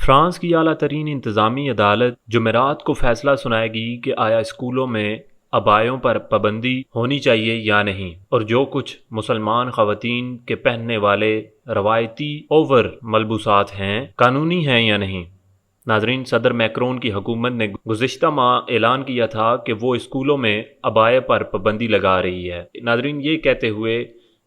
France کی اعلیٰ ترین انتظامی عدالت جمعرات کو فیصلہ سنائے گی کہ آیا اسکولوں میں عبایوں پر پابندی ہونی چاہیے یا نہیں، اور جو کچھ مسلمان خواتین کے پہننے والے روایتی اوور ملبوسات ہیں قانونی ہیں یا نہیں۔ ناظرین، صدر میکرون کی حکومت نے گزشتہ ماہ اعلان کیا تھا کہ وہ اسکولوں میں عبایا پر پابندی لگا رہی ہے۔ ناظرین، یہ کہتے ہوئے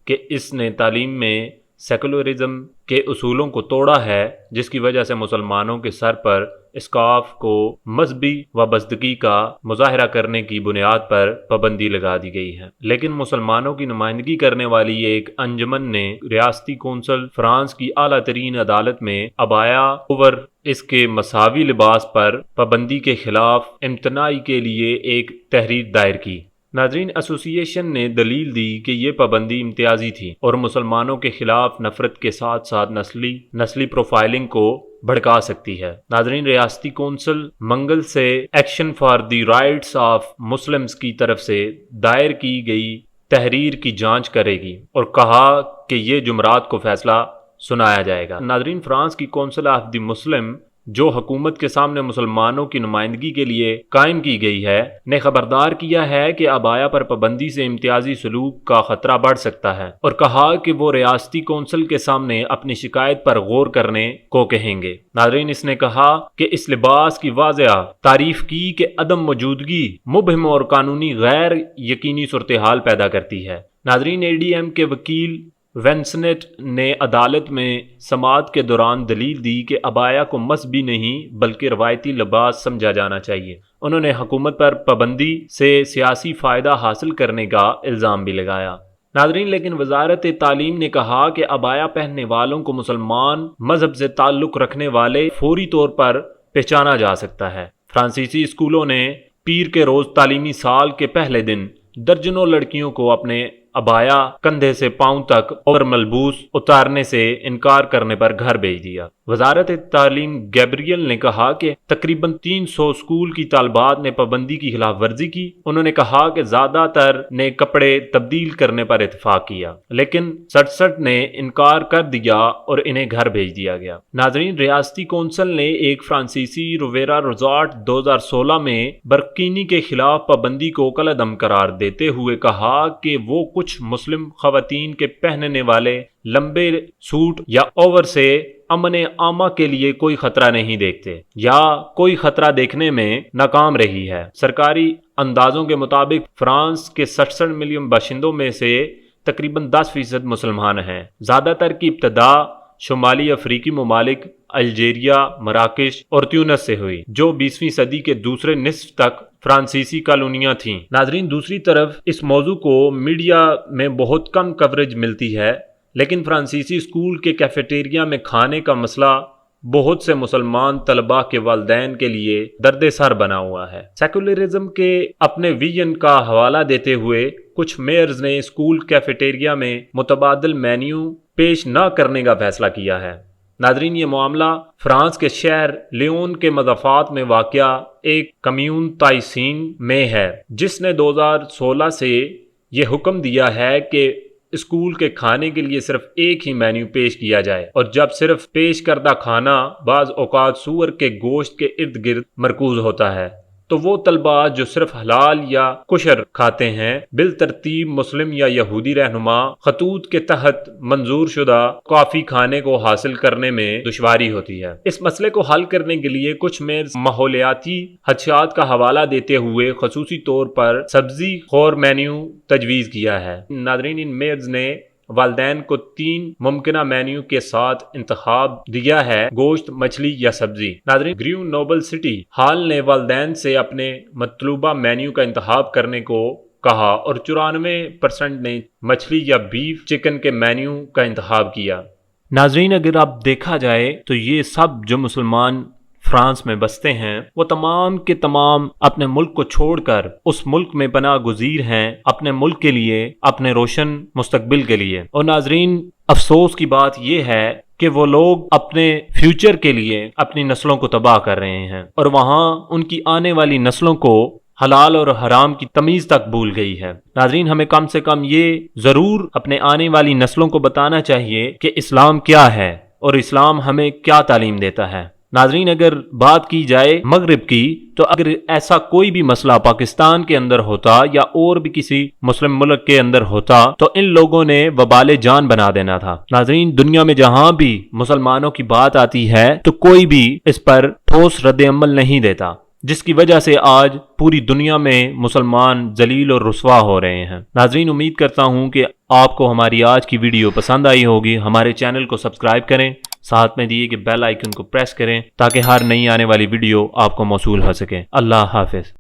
کہ اس نے تعلیم میں سیکولرزم کے اصولوں کو توڑا ہے، جس کی وجہ سے مسلمانوں کے سر پر اسکارف کو مذہبی وابستگی کا مظاہرہ کرنے کی بنیاد پر پابندی لگا دی گئی ہے۔ لیکن مسلمانوں کی نمائندگی کرنے والی ایک انجمن نے ریاستی کونسل فرانس کی اعلیٰ ترین عدالت میں عبایا اوور اس کے مساوی لباس پر پابندی کے خلاف امتناعی کے لیے ایک تحریر دائر کی۔ ناظرین، ایسوسی ایشن نے دلیل دی کہ یہ پابندی امتیازی تھی اور مسلمانوں کے خلاف نفرت کے ساتھ ساتھ نسلی پروفائلنگ کو بھڑکا سکتی ہے۔ ناظرین، ریاستی کونسل منگل سے action for the rights of Muslims کی طرف سے دائر کی گئی تحریر کی جانچ کرے گی اور کہا کہ یہ جمعرات کو فیصلہ سنایا جائے گا۔ ناظرین، فرانس کی کونسل آف دی مسلم، جو حکومت کے سامنے مسلمانوں کی نمائندگی کے لیے قائم کی گئی ہے، نے خبردار کیا ہے کہ عبایا پر پابندی سے امتیازی سلوک کا خطرہ بڑھ سکتا ہے اور کہا کہ وہ ریاستی کونسل کے سامنے اپنی شکایت پر غور کرنے کو کہیں گے۔ ناظرین، اس نے کہا کہ اس لباس کی واضح تعریف کی کہ عدم موجودگی مبہم اور قانونی غیر یقینی صورتحال پیدا کرتی ہے۔ ناظرین، اے ڈی ایم کے وکیل وینسنٹ نے عدالت میں سماعت کے دوران دلیل دی کہ عبایا کو مذہبی نہیں بلکہ روایتی لباس سمجھا جانا چاہیے۔ انہوں نے حکومت پر پابندی سے سیاسی فائدہ حاصل کرنے کا الزام بھی لگایا۔ ناظرین، لیکن وزارت تعلیم نے کہا کہ عبایا پہننے والوں کو مسلمان مذہب سے تعلق رکھنے والے فوری طور پر پہچانا جا سکتا ہے۔ فرانسیسی اسکولوں نے پیر کے روز تعلیمی سال کے پہلے دن درجنوں لڑکیوں کو اپنے عبایا کندھے سے پاؤں تک اور ملبوس اتارنے سے انکار کرنے پر گھر بھیج دیا۔ وزارت تعلیم گیبریل نے کہا کہ تقریباً 300 اسکول کی طالبات نے پابندی کی خلاف ورزی کی۔ انہوں نے کہا کہ زیادہ تر نے کپڑے تبدیل کرنے پر اتفاق کیا، لیکن 67 نے انکار کر دیا اور انہیں گھر بھیج دیا گیا۔ ناظرین، ریاستی کونسل نے ایک فرانسیسی رویرا ریزارٹ 2016 میں برکینی کے خلاف پابندی کو کالعدم قرار دیتے ہوئے کہا کہ وہ کچھ مسلم خواتین کے پہننے والے لمبے سوٹ یا اوور سے امن عامہ کے لیے کوئی خطرہ نہیں دیکھتے یا کوئی خطرہ دیکھنے میں ناکام رہی ہے۔ سرکاری اندازوں کے مطابق فرانس کے 66 ملین باشندوں میں سے تقریباً 10% مسلمان ہیں۔ زیادہ تر کی ابتدا شمالی افریقی ممالک الجیریا، مراکش اور تیونس سے ہوئی، جو 20ویں صدی کے دوسرے نصف تک فرانسیسی کالونیاں تھیں۔ ناظرین، دوسری طرف اس موضوع کو میڈیا میں بہت کم کوریج ملتی ہے، لیکن فرانسیسی اسکول کے کیفیٹیریا میں کھانے کا مسئلہ بہت سے مسلمان طلباء کے والدین کے لیے درد سر بنا ہوا ہے۔ سیکولرزم کے اپنے ویژن کا حوالہ دیتے ہوئے کچھ میئرز نے اسکول کیفیٹیریا میں متبادل مینیو پیش نہ کرنے کا فیصلہ کیا ہے۔ ناظرین، یہ معاملہ فرانس کے شہر لیون کے مضافات میں واقع ایک کمیون تائسین میں ہے، جس نے 2016 سے یہ حکم دیا ہے کہ اسکول کے کھانے کے لیے صرف ایک ہی مینیو پیش کیا جائے، اور جب صرف پیش کردہ کھانا بعض اوقات سور کے گوشت کے ارد گرد مرکوز ہوتا ہے، تو وہ طلباء جو صرف حلال یا کوشر کھاتے ہیں بالترتیب مسلم یا یہودی رہنما خطوط کے تحت منظور شدہ کافی کھانے کو حاصل کرنے میں دشواری ہوتی ہے۔ اس مسئلے کو حل کرنے کے لیے کچھ میئرز ماحولیاتی خدشات کا حوالہ دیتے ہوئے خصوصی طور پر سبزی خور مینیو تجویز کیا ہے۔ ناظرین، ان میئرز نے والدین کو 3 ممکنہ مینیو کے ساتھ انتخاب دیا ہے: گوشت، مچھلی یا سبزی۔ ناظرین، گریو نوبل سٹی ہال نے والدین سے اپنے مطلوبہ مینیو کا انتخاب کرنے کو کہا اور 94% نے مچھلی یا بیف چکن کے مینیو کا انتخاب کیا۔ ناظرین، اگر اب دیکھا جائے تو یہ سب جو مسلمان فرانس میں بستے ہیں، وہ تمام کے تمام اپنے ملک کو چھوڑ کر اس ملک میں پناہ گزیر ہیں، اپنے ملک کے لیے، اپنے روشن مستقبل کے لیے۔ اور ناظرین، افسوس کی بات یہ ہے کہ وہ لوگ اپنے فیوچر کے لیے اپنی نسلوں کو تباہ کر رہے ہیں، اور وہاں ان کی آنے والی نسلوں کو حلال اور حرام کی تمیز تک بھول گئی ہے۔ ناظرین، ہمیں کم سے کم یہ ضرور اپنے آنے والی نسلوں کو بتانا چاہیے کہ اسلام کیا ہے اور اسلام ہمیں کیا تعلیم دیتا ہے۔ ناظرین، اگر بات کی جائے مغرب کی تو اگر ایسا کوئی بھی مسئلہ پاکستان کے اندر ہوتا یا اور بھی کسی مسلم ملک کے اندر ہوتا تو ان لوگوں نے وبال جان بنا دینا تھا۔ ناظرین، دنیا میں جہاں بھی مسلمانوں کی بات آتی ہے تو کوئی بھی اس پر ٹھوس رد عمل نہیں دیتا، جس کی وجہ سے آج پوری دنیا میں مسلمان ذلیل اور رسوا ہو رہے ہیں۔ ناظرین، امید کرتا ہوں کہ آپ کو ہماری آج کی ویڈیو پسند آئی ہوگی۔ ہمارے چینل کو سبسکرائب کریں، ساتھ میں دیے کہ بیل آئیکن کو پریس کریں تاکہ ہر نئی آنے والی ویڈیو آپ کو موصول ہو سکے۔ اللہ حافظ۔